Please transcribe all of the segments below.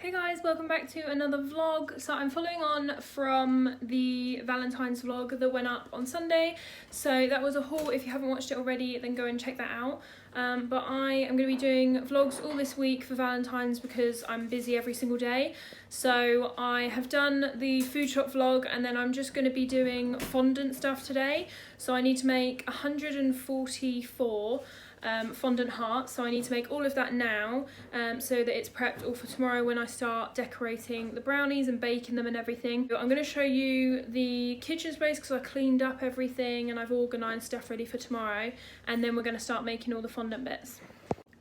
Hey guys, welcome back to another vlog. So I'm following on from the Valentine's vlog that went up on Sunday. So that was a haul. If you haven't watched it already, then go and check that out. But I am going to be doing vlogs all this week for Valentine's because I'm busy every single day. So I have done the food shop vlog and then I'm just going to be doing fondant stuff today. So I need to make 144 fondant hearts, so I need to make all of that now so that it's prepped all for tomorrow when I start decorating the brownies and baking them and everything. I'm going to show you the kitchen space because I cleaned up everything and I've organised stuff ready for tomorrow, and then we're going to start making all the fondant bits.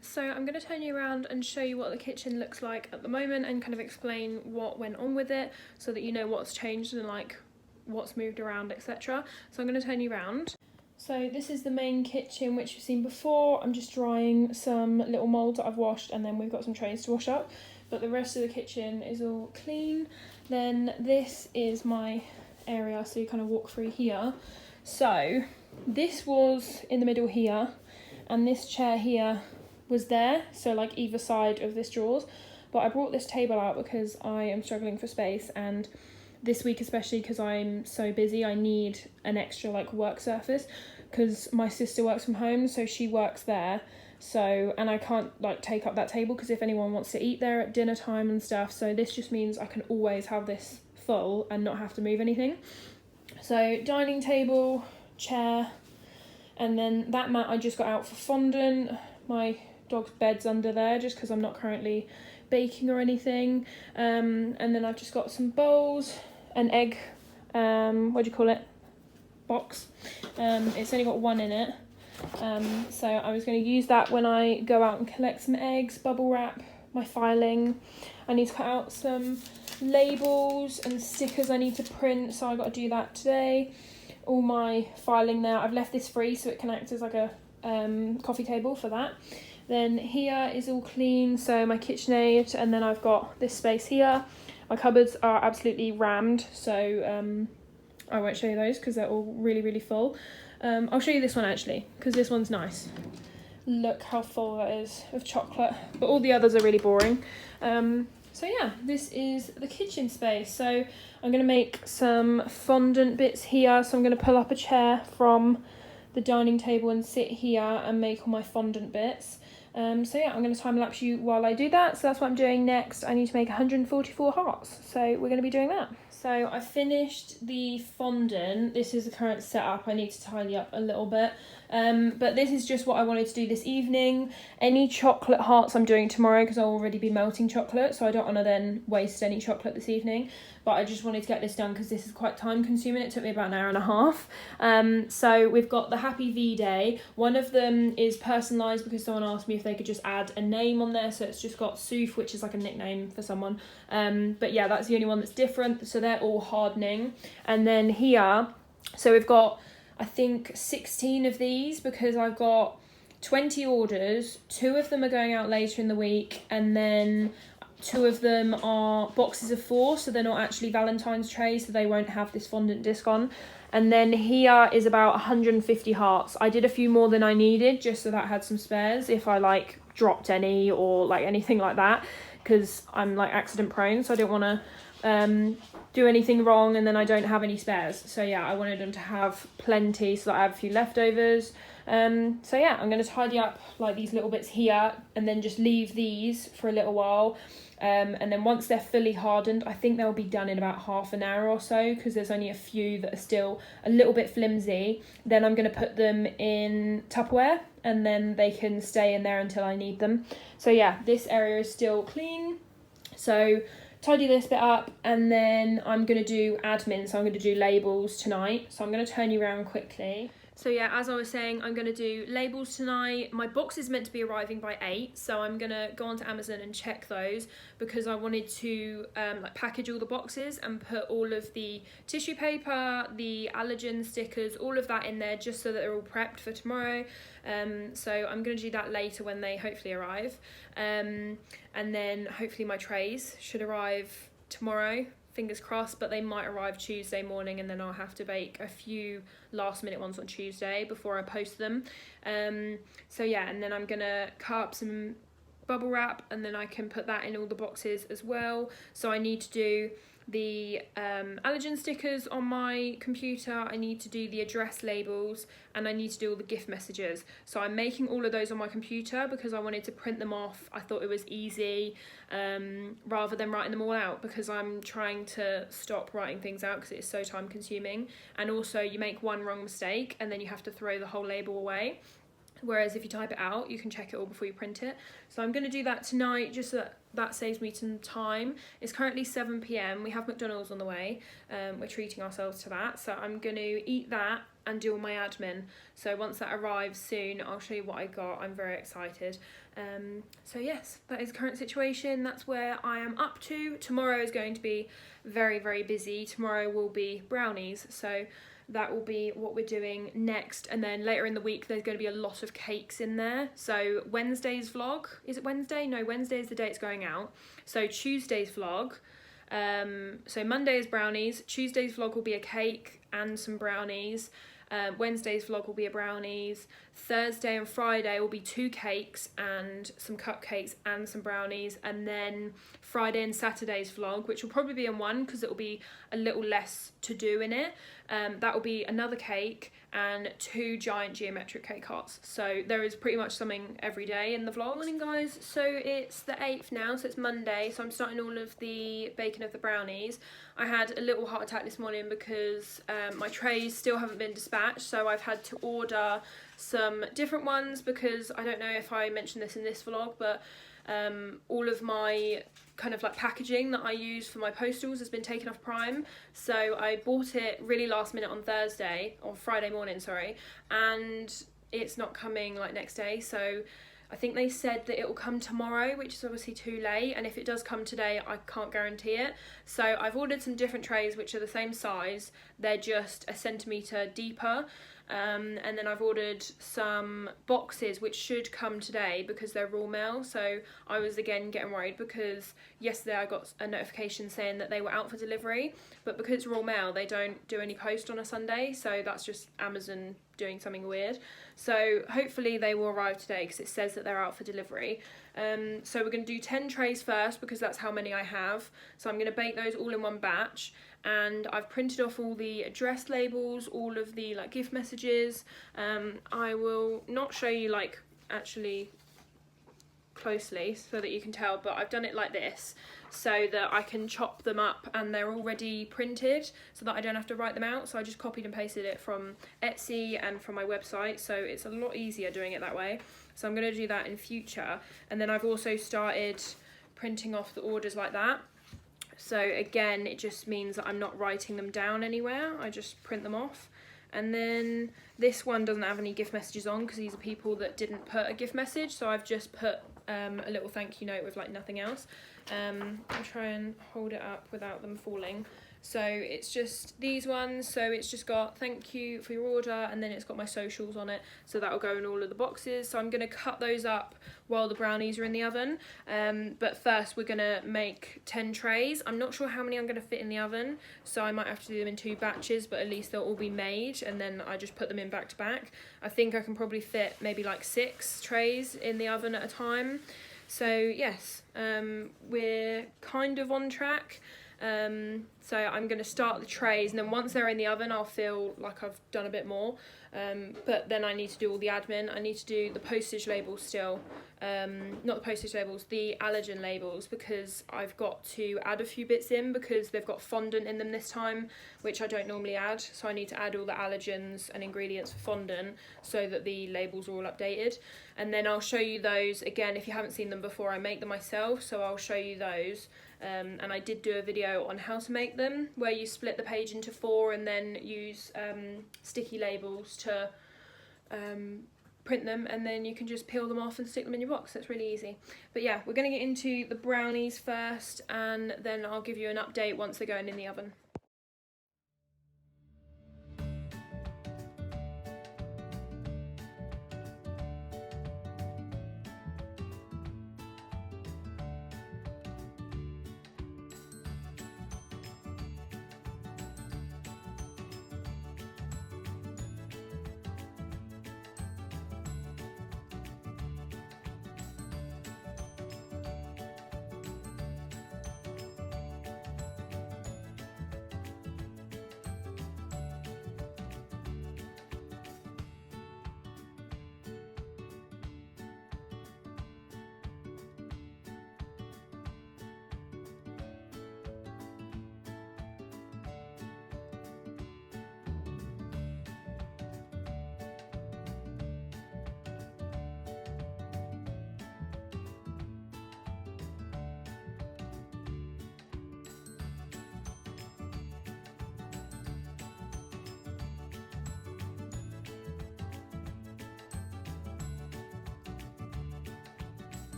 So I'm going to turn you around and show you what the kitchen looks like at the moment and kind of explain what went on with it so that you know what's changed and like what's moved around, etc. So I'm going to turn you around. So this is the main kitchen, which you've seen before. I'm just drying some little moulds that I've washed, and then we've got some trays to wash up. But the rest of the kitchen is all clean. Then this is my area, so you kind of walk through here. So this was in the middle here, and this chair here was there, so like either side of this drawers. But I brought this table out because I am struggling for space, and this week especially because I'm so busy, I need an extra like work surface because my sister works from home, so she works there. So, and I can't like take up that table because if anyone wants to eat there at dinner time and stuff, so this just means I can always have this full and not have to move anything. So dining table, chair, and then that mat I just got out for fondant. My dog's bed's under there just because I'm not currently baking or anything. And then I've just got some bowls, an egg, what do you call it, box. It's only got one in it, so I was going to use that when I go out and collect some eggs, bubble wrap, my filing. I need to cut out some labels and stickers I need to print, so I got to do that today. All my filing there, I've left this free so it can act as like a coffee table for that. Then here is all clean, so my KitchenAid, and then I've got this space here. My cupboards are absolutely rammed, so I won't show you those because they're all really full. I'll show you this one actually because this one's nice. Look how full that is of chocolate, but all the others are really boring. So yeah, this is the kitchen space. So I'm going to make some fondant bits here. So I'm going to pull up a chair from the dining table and sit here and make all my fondant bits. So yeah, I'm going to time lapse you while I do that. So that's what I'm doing next. I need to make 144 hearts. So we're going to be doing that. So I finished the fondant. This is the current setup. I need to tidy up a little bit. But this is just what I wanted to do this evening. Any chocolate hearts I'm doing tomorrow because I'll already be melting chocolate. So I don't want to then waste any chocolate this evening. But I just wanted to get this done because this is quite time consuming. It took me about an hour and a half. So we've got the Happy V-Day. One of them is personalised because someone asked me if they could just add a name on there. So it's just got Soof, which is like a nickname for someone. But yeah, that's the only one that's different. So they're all hardening. And then here, so we've got, I think, 16 of these because I've got 20 orders. 2 of them are going out later in the week, and then 2 of them are boxes of 4, so they're not actually Valentine's trays, so they won't have this fondant disc on. And then here is about 150 hearts. I did a few more than I needed just so that I had some spares if I like dropped any or like anything like that, because I'm like accident prone, so I don't want to do anything wrong and then I don't have any spares. So yeah, I wanted them to have plenty so that I have a few leftovers. So yeah, I'm going to tidy up like these little bits here and then just leave these for a little while. And then once they're fully hardened, I think they'll be done in about half an hour or so because there's only a few that are still a little bit flimsy. Then I'm going to put them in Tupperware and then they can stay in there until I need them. So yeah, this area is still clean. So tidy this bit up, and then I'm going to do admin, so I'm going to do labels tonight. So I'm going to turn you around quickly. So yeah, as I was saying, I'm going to do labels tonight. My box is meant to be arriving by 8, so I'm going to go onto Amazon and check those because I wanted to like package all the boxes and put all of the tissue paper, the allergen stickers, all of that in there just so that they're all prepped for tomorrow. So I'm going to do that later when they hopefully arrive. And then hopefully my trays should arrive tomorrow. Fingers crossed, but they might arrive Tuesday morning and then I'll have to bake a few last minute ones on Tuesday before I post them. So yeah, and then I'm gonna cut up some bubble wrap, and then I can put that in all the boxes as well. So I need to do the allergen stickers on my computer, I need to do the address labels, and I need to do all the gift messages. So I'm making all of those on my computer because I wanted to print them off. I thought it was easy rather than writing them all out, because I'm trying to stop writing things out because it's so time consuming, and also you make one wrong mistake and then you have to throw the whole label away. Whereas if you type it out, you can check it all before you print it. So I'm going to do that tonight, just so that saves me some time. It's currently 7 p.m. We have McDonald's on the way. We're treating ourselves to that. So I'm going to eat that and do all my admin. So once that arrives soon, I'll show you what I got. I'm very excited. So yes, that is the current situation. That's where I am up to. Tomorrow is going to be very, very busy. Tomorrow will be brownies. So that will be what we're doing next, and then later in the week there's going to be a lot of cakes in there. So Wednesday's vlog, is it Wednesday? No, Wednesday is the day it's going out. So Tuesday's vlog, so Monday is brownies, Tuesday's vlog will be a cake and some brownies, Wednesday's vlog will be a brownies, Thursday and Friday will be 2 cakes and some cupcakes and some brownies, and then Friday and Saturday's vlog, which will probably be in one because it will be a little less to do in it, that will be another cake and 2 giant geometric cake hearts. So there is pretty much something every day in the vlog. Morning guys, so it's the 8th now, so it's Monday, so I'm starting all of the baking of the brownies. I had a little heart attack this morning because my trays still haven't been dispatched, so I've had to order some different ones because I don't know if I mentioned this in this vlog, but all of my kind of like packaging that I use for my postals has been taken off Prime. So I bought it really last minute on Thursday, or Friday morning, sorry, and it's not coming like next day. So I think they said that it will come tomorrow, which is obviously too late, and if it does come today, I can't guarantee it. So I've ordered some different trays which are the same size, they're just a centimetre deeper, and then I've ordered some boxes which should come today because they're raw mail. So I was again getting worried because yesterday I got a notification saying that they were out for delivery, but because it's raw mail they don't do any post on a Sunday, so that's just Amazon doing something weird. So hopefully they will arrive today because it says that they're out for delivery. So we're going to do 10 trays first because that's how many I have. So I'm going to bake those all in one batch, and I've printed off all the address labels, all of the like gift messages. I will not show you like actually closely so that you can tell, but I've done it like this so that I can chop them up and they're already printed so that I don't have to write them out. So I just copied and pasted it from Etsy and from my website, so it's a lot easier doing it that way. So I'm going to do that in future, and then I've also started printing off the orders like that. So again, it just means that I'm not writing them down anywhere, I just print them off. And then this one doesn't have any gift messages on because these are people that didn't put a gift message, so I've just put a little thank you note with like nothing else. I'll try and hold it up without them falling. So it's just these ones, so it's just got thank you for your order, and then it's got my socials on it, so that'll go in all of the boxes. So I'm going to cut those up while the brownies are in the oven, but first we're going to make 10 trays. I'm not sure how many I'm going to fit in the oven, so I might have to do them in 2 batches, but at least they'll all be made, and then I just put them in back to back. I think I can probably fit maybe like 6 trays in the oven at a time. So yes, we're kind of on track. So I'm going to start the trays, and then once they're in the oven I'll feel like I've done a bit more, but then I need to do all the admin. I need to do the postage labels still, not the postage labels, the allergen labels, because I've got to add a few bits in because they've got fondant in them this time, which I don't normally add, so I need to add all the allergens and ingredients for fondant so that the labels are all updated. And then I'll show you those again. If you haven't seen them before, I make them myself, so I'll show you those. And I did do a video on how to make them, where you split the page into 4 and then use sticky labels to print them, and then you can just peel them off and stick them in your box. That's really easy. But yeah, we're going to get into the brownies first, and then I'll give you an update once they're going in the oven.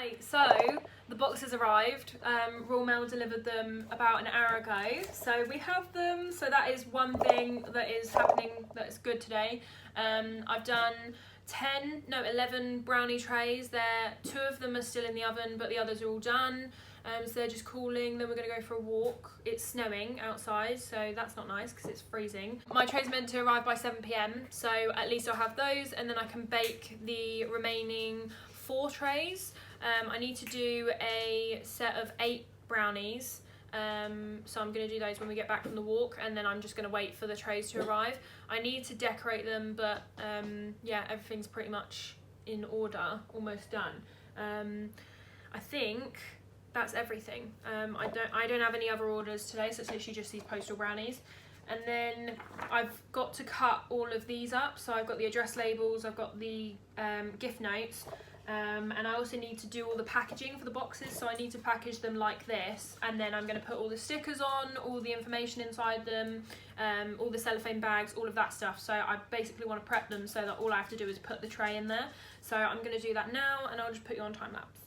Right, so the boxes arrived. Royal Mail delivered them about an hour ago. So we have them. So that is one thing that is happening that is good today. I've done 11 brownie trays. Two of them are still in the oven, but the others are all done. So they're just cooling. Then we're going to go for a walk. It's snowing outside, so that's not nice because it's freezing. My tray's meant to arrive by 7 p.m, so at least I'll have those, and then I can bake the remaining 4 trays. I need to do a set of 8 brownies, so I'm going to do those when we get back from the walk, and then I'm just going to wait for the trays to arrive. I need to decorate them, but yeah, everything's pretty much in order, almost done. I think that's everything. I don't have any other orders today, so it's literally just these postal brownies. And then I've got to cut all of these up. So I've got the address labels, I've got the gift notes, and I also need to do all the packaging for the boxes. So I need to package them like this, and then I'm going to put all the stickers on, all the information inside them, all the cellophane bags, all of that stuff. So I basically want to prep them so that all I have to do is put the tray in there. So I'm going to do that now, and I'll just put you on time lapse.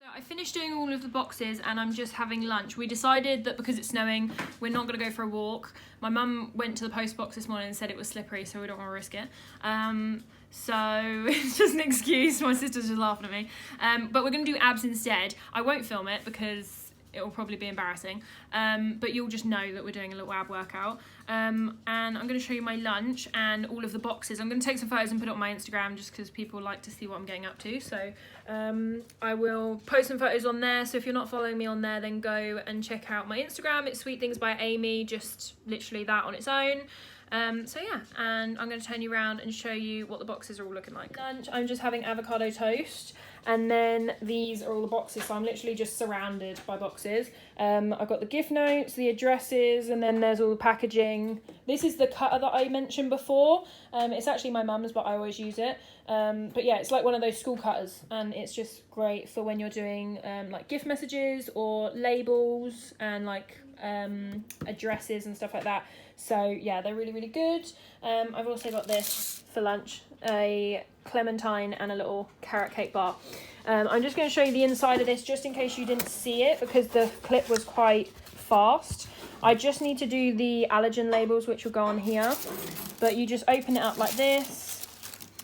I finished doing all of the boxes and I'm just having lunch. We decided that because it's snowing, we're not going to go for a walk. My mum went to the post box this morning and said it was slippery, so we don't want to risk it. So it's just an excuse. My sister's just laughing at me. But we're going to do abs instead. I won't film it because it will probably be embarrassing, but you'll just know that we're doing a little ab workout. And I'm going to show you my lunch and all of the boxes. I'm going to take some photos and put it on my Instagram just because people like to see what I'm getting up to. So I will post some photos on there. So if you're not following me on there, then go and check out my Instagram. It's sweetthingsbyamy, just literally that on its own. So yeah, and I'm going to turn you around and show you what the boxes are all looking like. Lunch, I'm just having avocado toast, and then these are all the boxes, so I'm literally just surrounded by boxes. I've got the gift notes, the addresses, and then there's all the packaging. This is the cutter that I mentioned before. It's actually my mum's, but I always use it. But yeah, it's like one of those school cutters, and it's just great for when you're doing like gift messages or labels and like addresses and stuff like that. So yeah, they're really, really good. I've also got this for lunch, a clementine and a little carrot cake bar. I'm just going to show you the inside of this just in case you didn't see it because the clip was quite fast. I just need to do the allergen labels, which will go on here, but you just open it up like this,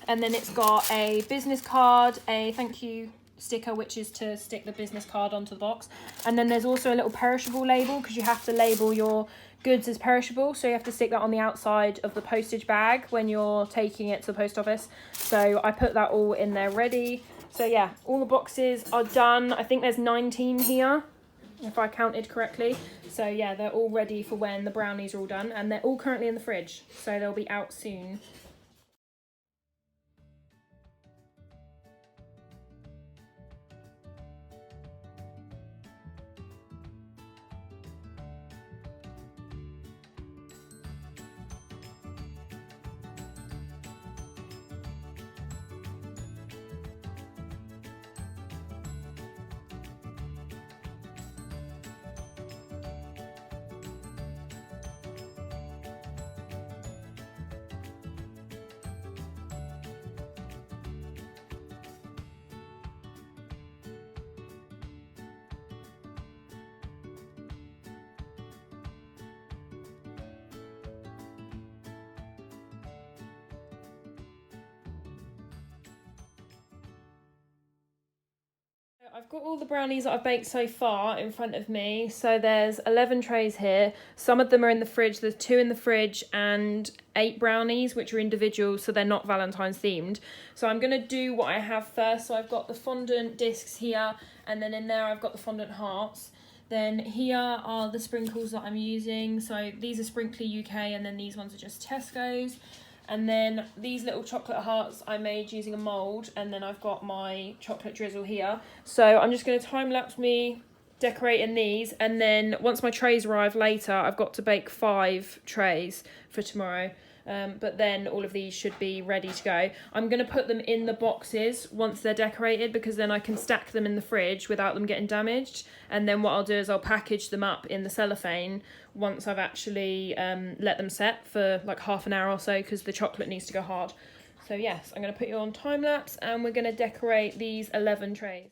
and then it's got a business card, a thank you sticker, which is to stick the business card onto the box, and then there's also a little perishable label because you have to label your goods as perishable, so you have to stick that on the outside of the postage bag when you're taking it to the post office. So I put that all in there ready. So yeah, all the boxes are done. I think there's 19 here if I counted correctly. So yeah, they're all ready for when the brownies are all done, and they're all currently in the fridge, so they'll be out soon. I've got all the brownies that I've baked so far in front of me. So there's 11 trays here. Some of them are in the fridge. There's 2 in the fridge and 8 brownies, which are individual, so they're not Valentine's themed. So I'm going to do what I have first. So I've got the fondant discs here, and then in there I've got the fondant hearts. Then here are the sprinkles that I'm using. So these are Sprinkly UK, and then these ones are just Tesco's. And then these little chocolate hearts I made using a mould, and then I've got my chocolate drizzle here. So I'm just going to time-lapse me decorating these, and then once my trays arrive later, I've got to bake 5 trays for tomorrow. But then all of these should be ready to go. I'm going to put them in the boxes once they're decorated, because then I can stack them in the fridge without them getting damaged. And then what I'll do is I'll package them up in the cellophane once I've actually let them set for like half an hour or so, because the chocolate needs to go hard. So yes, I'm going to put you on time lapse, and we're going to decorate these 11 trays.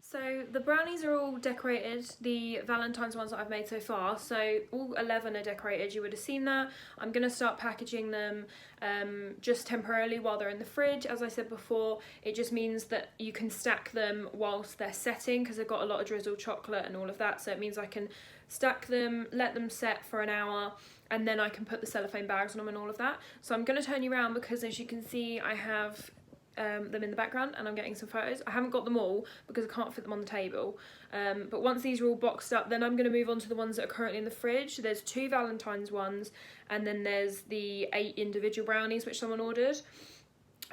So the brownies are all decorated, the Valentine's ones that I've made so far, so all 11 are decorated. You would have seen that. I'm going to start packaging them just temporarily while they're in the fridge. As I said before, it just means that you can stack them whilst they're setting, because they've got a lot of drizzled chocolate and all of that, so it means I can stack them, let them set for an hour, and then I can put the cellophane bags on them and all of that. So I'm going to turn you around, because as you can see I have them in the background and I'm getting some photos. I haven't got them all because I can't fit them on the table, but once these are all boxed up, then I'm going to move on to the ones that are currently in the fridge. There's 2 Valentine's ones, and then there's the 8 individual brownies which someone ordered.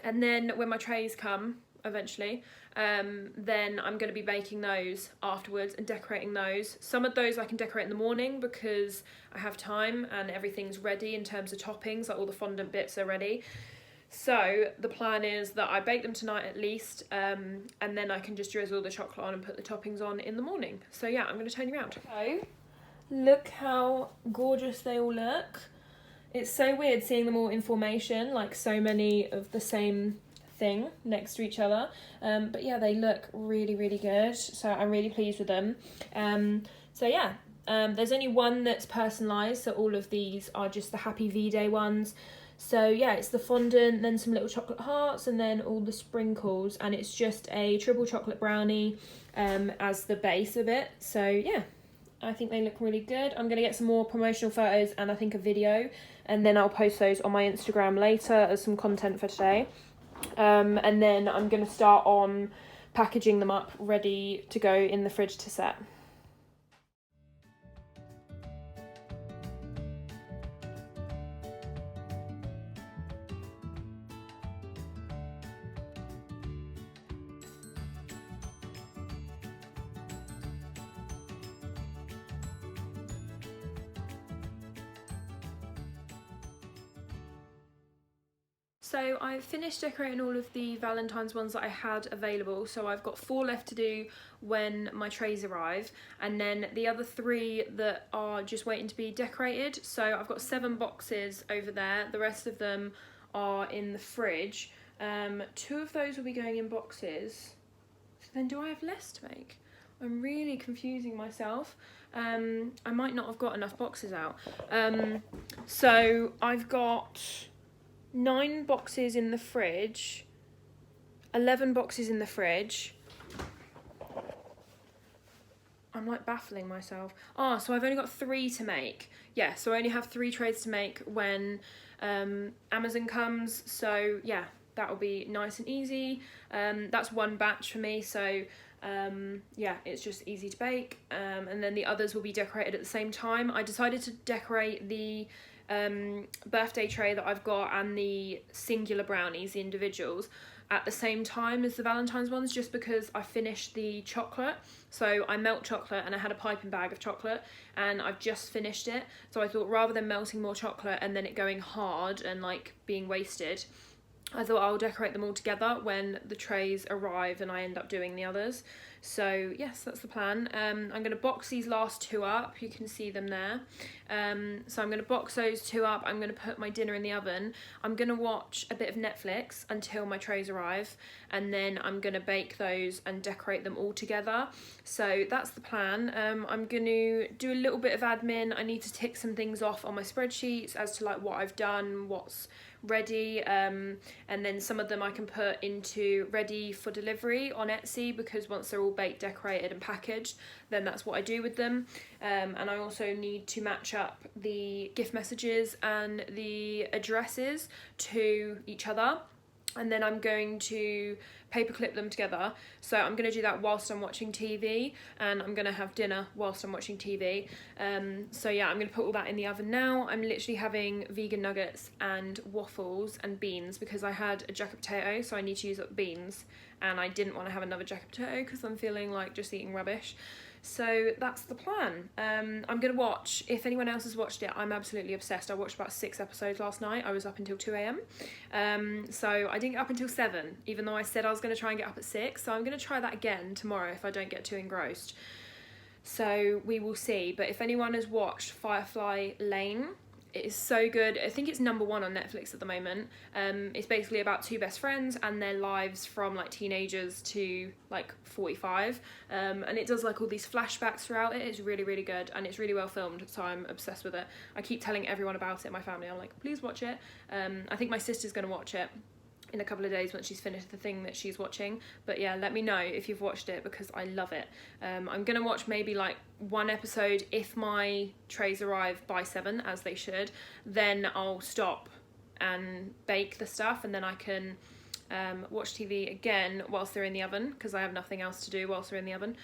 And then when my trays come eventually, then I'm going to be baking those afterwards and decorating those. Some of those I can decorate in the morning because I have time and everything's ready in terms of toppings, like all the fondant bits are ready. So the plan is that I bake them tonight at least, and then I can just drizzle the chocolate on and put the toppings on in the morning. So yeah, I'm going to turn you around. So look how gorgeous they all look. It's so weird seeing them all in formation, like so many of the same thing next to each other. But yeah, they look really, really good. So I'm really pleased with them. So yeah, there's only one that's personalised. So all of these are just the Happy V-Day ones. So yeah, it's the fondant, then some little chocolate hearts, and then all the sprinkles, and it's just a triple chocolate brownie as the base of it. So yeah, I think they look really good. I'm going to get some more promotional photos and I think a video, and then I'll post those on my Instagram later as some content for today. And then I'm going to start on packaging them up ready to go in the fridge to set. So I've finished decorating all of the Valentine's ones that I had available. So I've got 4 left to do when my trays arrive, and then the other 3 that are just waiting to be decorated. So I've got 7 boxes over there. The rest of them are in the fridge. 2 of those will be going in boxes. So then do I have less to make? I'm really confusing myself. I might not have got enough boxes out. So I've got 9 boxes in the fridge, 11 boxes in the fridge. I'm like baffling myself. So I've only got 3 to make. Yeah, so I only have 3 trays to make when Amazon comes. So yeah, that'll be nice and easy. That's 1 batch for me, so yeah, it's just easy to bake. And then the others will be decorated at the same time. I decided to decorate the birthday tray that I've got and the singular brownies, the individuals, at the same time as the Valentine's ones, just because I finished the chocolate. So I melt chocolate and I had a piping bag of chocolate and I've just finished it. So I thought rather than melting more chocolate and then it going hard and like being wasted, I thought I'll decorate them all together when the trays arrive and I end up doing the others. So yes, that's the plan. I'm going to box these last two up. You can see them there. So I'm going to box those two up. I'm going to put my dinner in the oven. I'm going to watch a bit of Netflix until my trays arrive, and then I'm going to bake those and decorate them all together. So that's the plan. I'm going to do a little bit of admin. I need to tick some things off on my spreadsheets as to like what I've done, what's ready, and then some of them I can put into ready for delivery on Etsy, because once they're all baked, decorated and packaged, then that's what I do with them. And I also need to match up the gift messages and the addresses to each other, and then I'm going to paperclip them together. So I'm going to do that whilst I'm watching TV, and I'm going to have dinner whilst I'm watching TV. So yeah, I'm going to put all that in the oven now. I'm literally having vegan nuggets and waffles and beans because I had a jacket potato, so I need to use up beans, and I didn't want to have another jacket potato because I'm feeling like just eating rubbish. So that's the plan. I'm going to watch, if anyone else has watched it, I'm absolutely obsessed. I watched about 6 episodes last night. I was up until 2 a.m. So I didn't get up until 7, even though I said I was going to try and get up at 6. So I'm going to try that again tomorrow if I don't get too engrossed. So we will see. But if anyone has watched Firefly Lane, it is so good. I think it's #1 on Netflix at the moment. It's basically about 2 best friends and their lives from like teenagers to like 45. And it does like all these flashbacks throughout it. It's really, really good, and it's really well filmed, so I'm obsessed with it. I keep telling everyone about it in my family. I'm like, please watch it. I think my sister's gonna watch it in a couple of days once she's finished the thing that she's watching. But yeah, let me know if you've watched it because I love it. I'm gonna watch maybe like 1 episode. If my trays arrive by 7, as they should, then I'll stop and bake the stuff, and then I can watch TV again whilst they're in the oven, because I have nothing else to do whilst they're in the oven.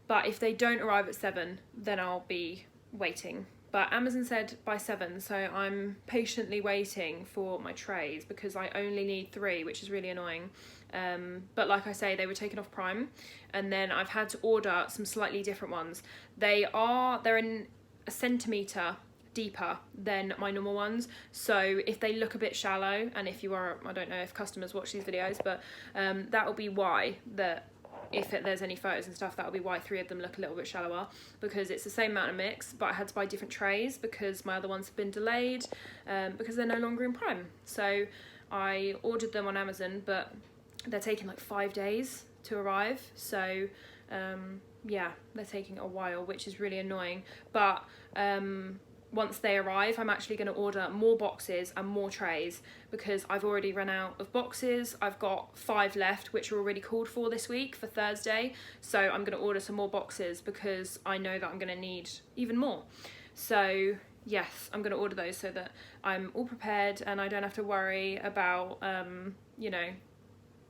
But if they don't arrive at 7, then I'll be waiting. But Amazon said by 7, so I'm patiently waiting for my trays because I only need 3, which is really annoying. But like I say, they were taken off Prime, and then I've had to order some slightly different ones. They're in a centimetre deeper than my normal ones, so if they look a bit shallow, and if you are, I don't know if customers watch these videos, but that will be why if there's any photos and stuff, that'll be why 3 of them look a little bit shallower, because it's the same amount of mix, but I had to buy different trays because my other ones have been delayed because they're no longer in Prime. So I ordered them on Amazon, but they're taking like 5 days to arrive. So yeah, they're taking a while, which is really annoying. But once they arrive, I'm actually going to order more boxes and more trays because I've already run out of boxes. I've got 5 left, which are already called for this week for Thursday. So I'm going to order some more boxes because I know that I'm going to need even more. So yes, I'm going to order those so that I'm all prepared and I don't have to worry about, you know,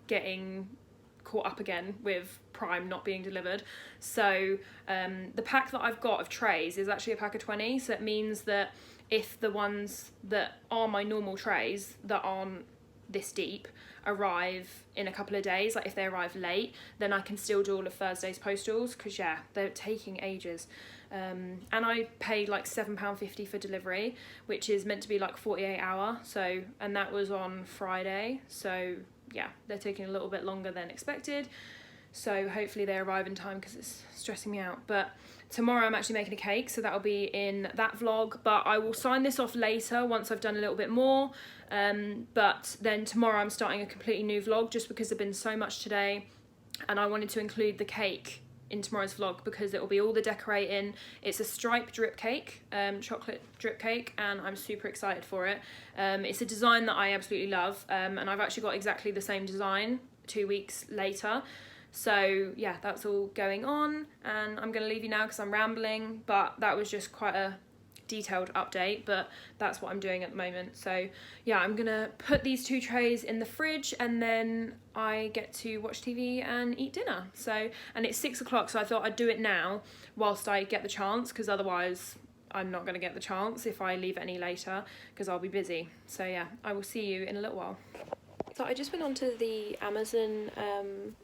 getting caught up again with Prime not being delivered. So the pack that I've got of trays is actually a pack of 20, so it means that if the ones that are my normal trays that aren't this deep arrive in a couple of days, like if they arrive late, then I can still do all of Thursday's postals, because yeah, they're taking ages. And I paid like £7.50 for delivery, which is meant to be like 48 hour, so, and that was on Friday, so yeah, they're taking a little bit longer than expected. So hopefully they arrive in time because it's stressing me out. But tomorrow I'm actually making a cake, so that'll be in that vlog. But I will sign this off later once I've done a little bit more. But then tomorrow I'm starting a completely new vlog just because there's been so much today. And I wanted to include the cake in tomorrow's vlog because it will be all the decorating. It's a stripe drip cake, chocolate drip cake, and I'm super excited for it. It's a design that I absolutely love, and I've actually got exactly the same design 2 weeks later. So yeah, that's all going on, and I'm going to leave you now because I'm rambling, but that was just quite a detailed update, but that's what I'm doing at the moment. So yeah, I'm gonna put these 2 trays in the fridge and then I get to watch TV and eat dinner. So, and it's 6 o'clock, so I thought I'd do it now whilst I get the chance, because otherwise I'm not gonna get the chance if I leave it any later because I'll be busy. So yeah, I will see you in a little while. So I just went onto the Amazon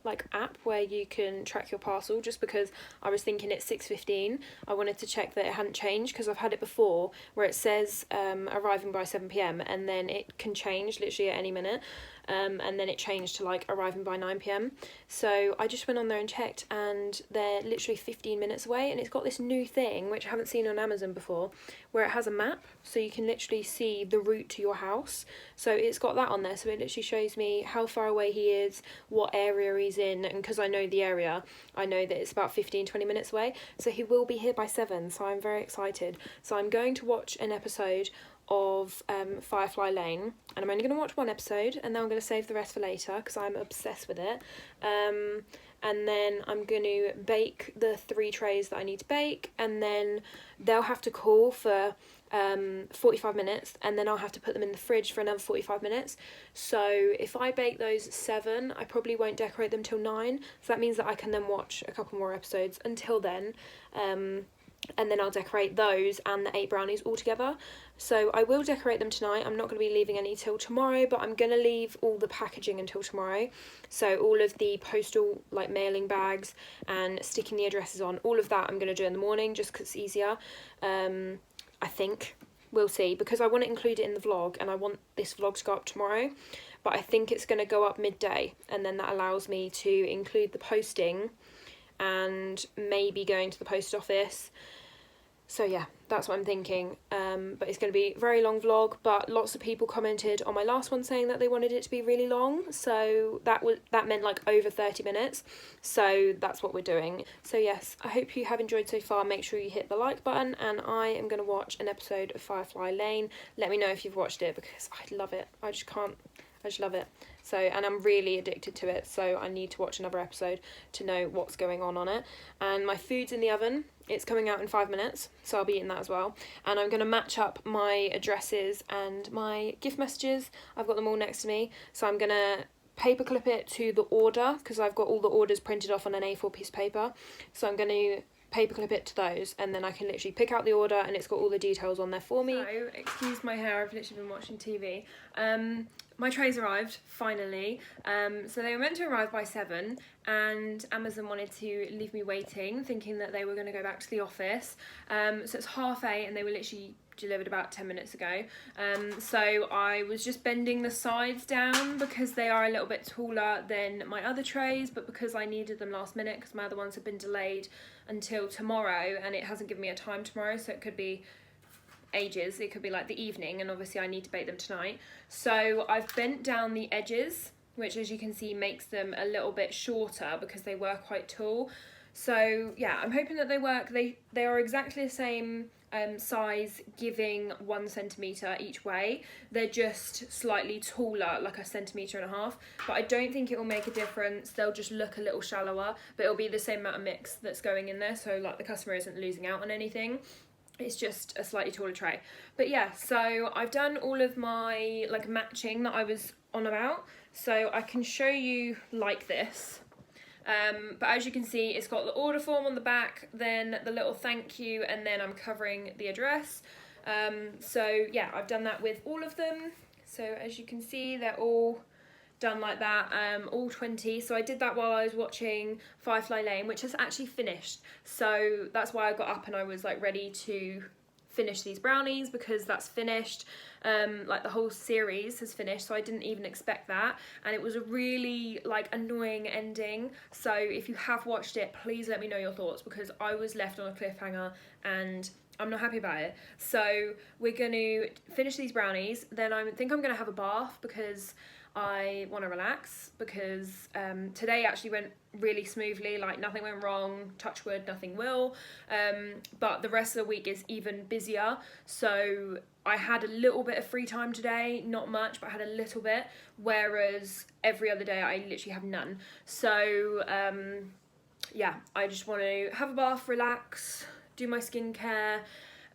like app where you can track your parcel, just because I was thinking it's 6:15. I wanted to check that it hadn't changed, because I've had it before where it says arriving by 7 p.m. and then it can change literally at any minute. And then it changed to like arriving by 9 p.m. So I just went on there and checked, and they're literally 15 minutes away, and it's got this new thing which I haven't seen on Amazon before, where it has a map, so you can literally see the route to your house. So it's got that on there, so it literally shows me how far away he is, what area he's in, and because I know the area, I know that it's about 15-20 minutes away, so he will be here by 7, so I'm very excited. So I'm going to watch an episode of Firefly Lane, and I'm only going to watch one episode, and then I'm going to save the rest for later because I'm obsessed with it. And then I'm going to bake the 3 trays that I need to bake, and then they'll have to cool for 45 minutes, and then I'll have to put them in the fridge for another 45 minutes. So if I bake those 7, I probably won't decorate them till 9, so that means that I can then watch a couple more episodes until then. And then I'll decorate those and the 8 brownies all together. So I will decorate them tonight. I'm not going to be leaving any till tomorrow, but I'm going to leave all the packaging until tomorrow. So all of the postal like mailing bags and sticking the addresses on, all of that I'm going to do in the morning just because it's easier. I think. We'll see, because I want to include it in the vlog, and I want this vlog to go up tomorrow, but I think it's going to go up midday, and then that allows me to include the posting and maybe going to the post office. So yeah, that's what I'm thinking. But it's going to be a very long vlog, but lots of people commented on my last one saying that they wanted it to be really long, so that meant like over 30 minutes, so that's what we're doing. So yes, I hope you have enjoyed so far. Make sure you hit the like button, and I am going to watch an episode of Firefly Lane. Let me know if you've watched it, because I love it. I just love it. So, and I'm really addicted to it, so I need to watch another episode to know what's going on it. And my food's in the oven. It's coming out in 5 minutes, so I'll be eating that as well. And I'm going to match up my addresses and my gift messages. I've got them all next to me, so I'm going to paperclip it to the order, because I've got all the orders printed off on an A4 piece of paper. So I'm going to paperclip it to those, and then I can literally pick out the order, and it's got all the details on there for me. So, excuse my hair, I've literally been watching TV. My trays arrived, finally. So they were meant to arrive by 7, and Amazon wanted to leave me waiting, thinking that they were going to go back to the office. So it's 8:30, and they were literally delivered about 10 minutes ago. So I was just bending the sides down because they are a little bit taller than my other trays, but because I needed them last minute, because my other ones have been delayed until tomorrow, and it hasn't given me a time tomorrow, so it could be ages, it could be like the evening, and obviously I need to bake them tonight. So I've bent down the edges, which as you can see makes them a little bit shorter because they were quite tall. So yeah, I'm hoping that they work. They are exactly the same size, giving 1 centimetre each way. They're just slightly taller, like 1.5 centimetres, but I don't think it will make a difference. They'll just look a little shallower, but it'll be the same amount of mix that's going in there, so like the customer isn't losing out on anything. It's just a slightly taller tray. But yeah, so I've done all of my like matching that I was on about, so I can show you like this. But as you can see, it's got the order form on the back, then the little thank you, and then I'm covering the address. So yeah, I've done that with all of them. So as you can see, they're all done like that, all 20. So I did that while I was watching Firefly Lane, which has actually finished. So that's why I got up and I was like ready to finish these brownies, because that's finished. Like the whole series has finished, so I didn't even expect that, and it was a really like annoying ending. So if you have watched it, please let me know your thoughts, because I was left on a cliffhanger and I'm not happy about it. So we're going to finish these brownies, then I think I'm going to have a bath because I want to relax, because today actually went really smoothly, like nothing went wrong, touch wood, nothing will, but the rest of the week is even busier. So I had a little bit of free time today, not much, but I had a little bit, whereas every other day I literally have none. So yeah, I just want to have a bath, relax, do my skincare,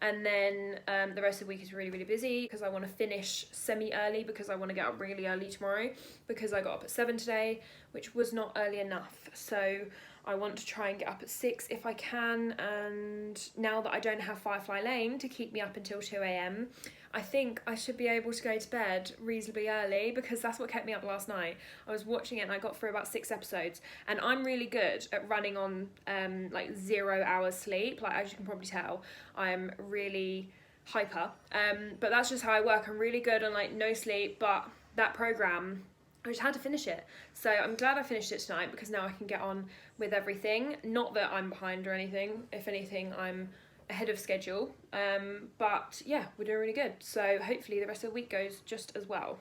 and then the rest of the week is really busy because I want to finish semi-early, because I want to get up really early tomorrow, because I got up at 7 today, which was not early enough. So I want to try and get up at 6 if I can, and now that I don't have Firefly Lane to keep me up until 2 a.m, I think I should be able to go to bed reasonably early, because that's what kept me up last night. I was watching it and I got through about 6 episodes, and I'm really good at running on like 0 hours sleep. Like, as you can probably tell, I'm really hyper, but that's just how I work. I'm really good on like no sleep, but that program, I just had to finish it. So I'm glad I finished it tonight, because now I can get on with everything. Not that I'm behind or anything. If anything, I'm ahead of schedule. But yeah, we're doing really good. So hopefully the rest of the week goes just as well.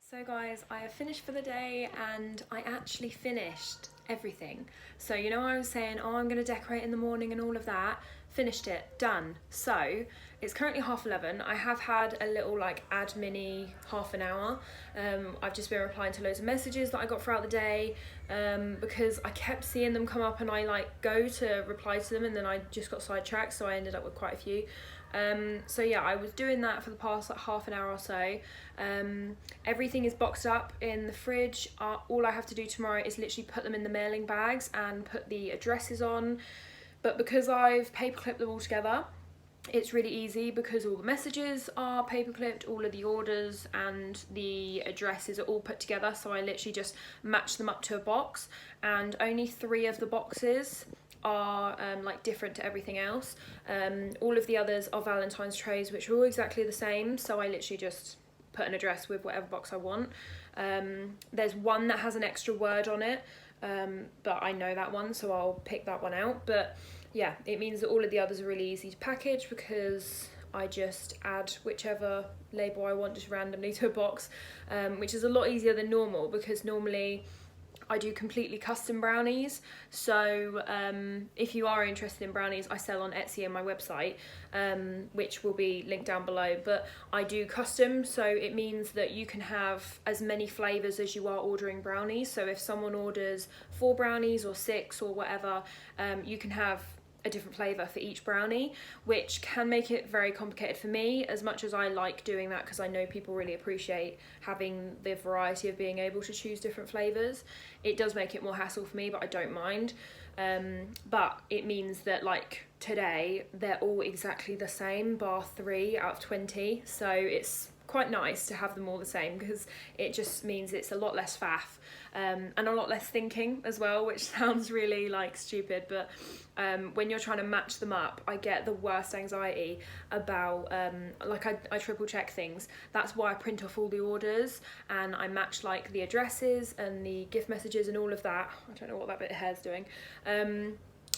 So guys, I have finished for the day, and I actually finished everything. So you know, I was saying, oh, I'm going to decorate in the morning and all of that. Finished it, done. So it's currently 11:30. I have had a little like admin-y half an hour. I've just been replying to loads of messages that I got throughout the day, because I kept seeing them come up and I like go to reply to them, and then I just got sidetracked, so I ended up with quite a few. So yeah, I was doing that for the past like half an hour or so. Everything is boxed up in the fridge. All I have to do tomorrow is literally put them in the mailing bags and put the addresses on. But because I've paper clipped them all together, it's really easy, because all the messages are paper clipped, all of the orders and the addresses are all put together. So I literally just match them up to a box, and only 3 of the boxes are like different to everything else. All of the others are Valentine's trays, which are all exactly the same. So I literally just put an address with whatever box I want. There's one that has an extra word on it, but I know that one, so I'll pick that one out. But yeah, it means that all of the others are really easy to package, because I just add whichever label I want just randomly to a box, which is a lot easier than normal, because normally I do completely custom brownies. So if you are interested in brownies, I sell on Etsy and my website, which will be linked down below. But I do custom, so it means that you can have as many flavours as you are ordering brownies. So if someone orders 4 brownies or 6 or whatever, you can have a different flavour for each brownie, which can make it very complicated for me, as much as I like doing that, because I know people really appreciate having the variety of being able to choose different flavours. It does make it more hassle for me, but I don't mind. But it means that like today, they're all exactly the same, bar 3 out of 20. So it's quite nice to have them all the same, because it just means it's a lot less faff, and a lot less thinking as well, which sounds really like stupid, but when you're trying to match them up, I get the worst anxiety about like I triple check things. That's why I print off all the orders and I match like the addresses and the gift messages and all of that. I don't know what that bit of hair's doing.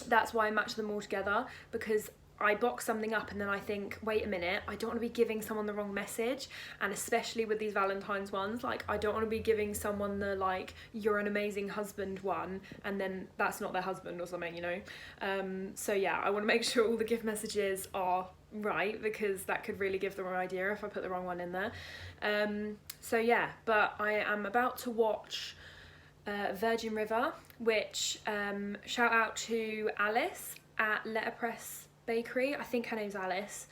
That's why I match them all together, because I box something up and then I think, wait a minute, I don't want to be giving someone the wrong message. And especially with these Valentine's ones, like I don't want to be giving someone the like, you're an amazing husband one, and then that's not their husband or something, you know. So yeah, I want to make sure all the gift messages are right, because that could really give the wrong idea if I put the wrong one in there. So yeah, but I am about to watch Virgin River, which shout out to Alice at Letterpress Bakery. I think her name's Alice.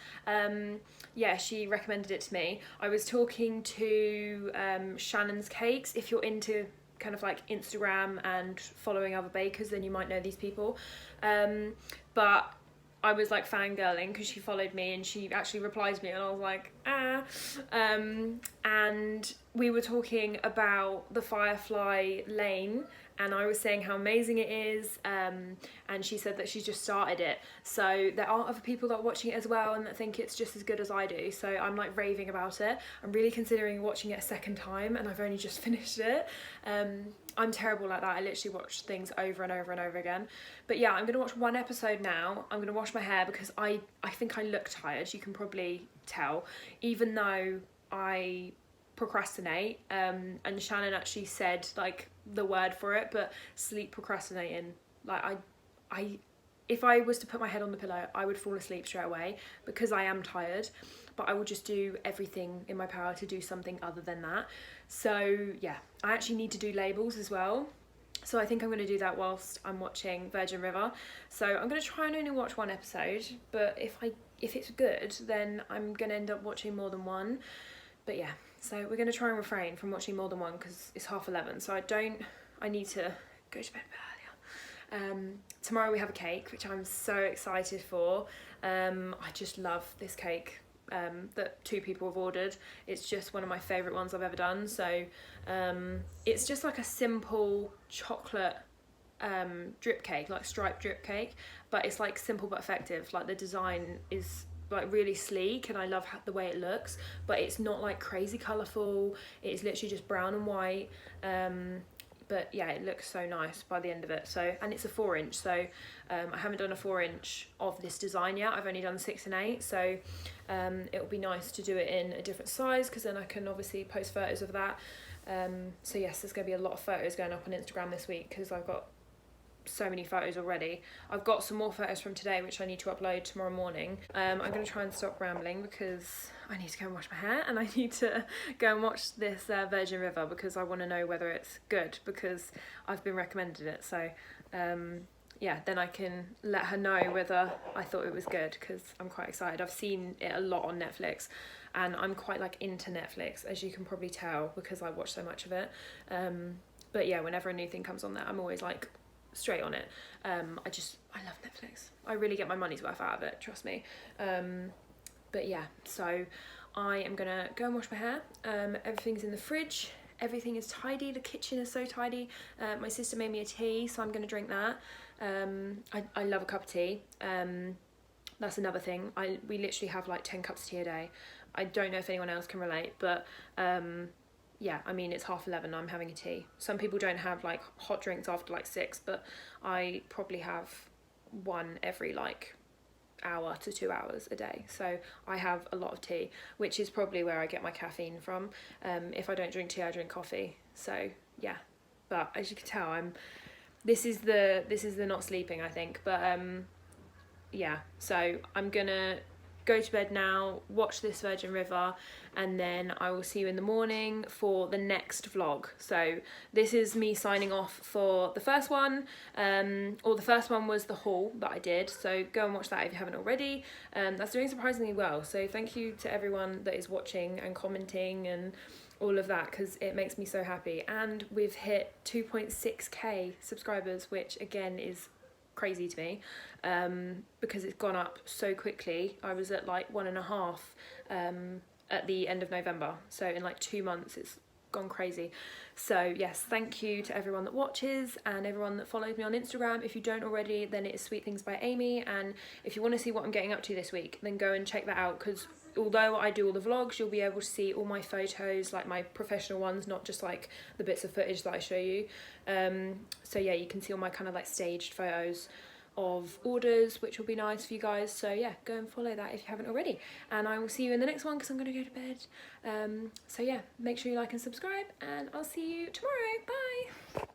Yeah, she recommended it to me. I was talking to Shannon's Cakes. If you're into kind of like Instagram and following other bakers, then you might know these people. But I was like fangirling because she followed me and she actually replied to me, and I was like, ah. And we were talking about the Firefly Lane, and I was saying how amazing it is, and she said that she's just started it. So there are other people that are watching it as well and that think it's just as good as I do. So I'm like raving about it. I'm really considering watching it a second time, and I've only just finished it. I'm terrible like that. I literally watch things over and over and over again. But yeah, I'm gonna watch one episode now. I'm gonna wash my hair because I think I look tired. You can probably tell, even though I procrastinate, and Shannon actually said like the word for it, but sleep procrastinating. Like I if I was to put my head on the pillow, I would fall asleep straight away because I am tired. but I will just do everything in my power to do something other than that. So yeah, I actually need to do labels as well. So I think I'm going to do that whilst I'm watching Virgin River. So I'm going to try and only watch one episode, but if it's good, then I'm going to end up watching more than one. But yeah, so we're going to try and refrain from watching more than one because it's 11:30. So I need to go to bed a bit earlier. Tomorrow we have a cake, which I'm so excited for. I just love this cake that 2 people have ordered. It's just one of my favourite ones I've ever done. So it's just like a simple chocolate drip cake, like striped drip cake, but it's like simple but effective. Like the design is like really sleek and I love the way it looks, but it's not like crazy colourful. It's literally just brown and white. But yeah, it looks so nice by the end of it. So, and it's a 4-inch, so I haven't done a 4-inch of this design yet. I've only done 6 and 8, so it'll be nice to do it in a different size because then I can obviously post photos of that. So yes, there's going to be a lot of photos going up on Instagram this week because I've got so many photos already. I've got some more photos from today which I need to upload tomorrow morning. I'm going to try and stop rambling because I need to go and wash my hair and I need to go and watch this Virgin River because I want to know whether it's good because I've been recommended it. So yeah, then I can let her know whether I thought it was good because I'm quite excited. I've seen it a lot on Netflix and I'm quite like into Netflix, as you can probably tell because I watch so much of it. But yeah, whenever a new thing comes on there, I'm always like straight on it. I love Netflix. I really get my money's worth out of it, trust me. But yeah, so I am gonna go and wash my hair. Everything's in the fridge. Everything is tidy. The kitchen is so tidy. My sister made me a tea, so I'm gonna drink that. I love a cup of tea. That's another thing. We literally have like 10 cups of tea a day. I don't know if anyone else can relate, but yeah, I mean, it's 11:30, I'm having a tea. Some people don't have like hot drinks after like 6, but I probably have one every like hour to 2 hours a day. So I have a lot of tea, which is probably where I get my caffeine from. If I don't drink tea, I drink coffee. So yeah, but as you can tell, this is the not sleeping, I think. But yeah, so I'm gonna go to bed now, watch this Virgin River, and then I will see you in the morning for the next vlog. So this is me signing off for the first one, or the first one was the haul that I did, so go and watch that if you haven't already. That's doing surprisingly well, so thank you to everyone that is watching and commenting and all of that because it makes me so happy. And we've hit 2.6k subscribers, which again is crazy to me because it's gone up so quickly. I was at like 1.5 at the end of November, so in like 2 months it's gone crazy. So yes, thank you to everyone that watches and everyone that follows me on Instagram. If you don't already, then it is Sweet Things by Amy, and if you want to see what I'm getting up to this week, then go and check that out because although I do all the vlogs, you'll be able to see all my photos, like my professional ones, not just like the bits of footage that I show you. So yeah, you can see all my kind of like staged photos of orders, which will be nice for you guys. So yeah, go and follow that if you haven't already. And I will see you in the next one because I'm going to go to bed. So yeah, make sure you like and subscribe, and I'll see you tomorrow. Bye!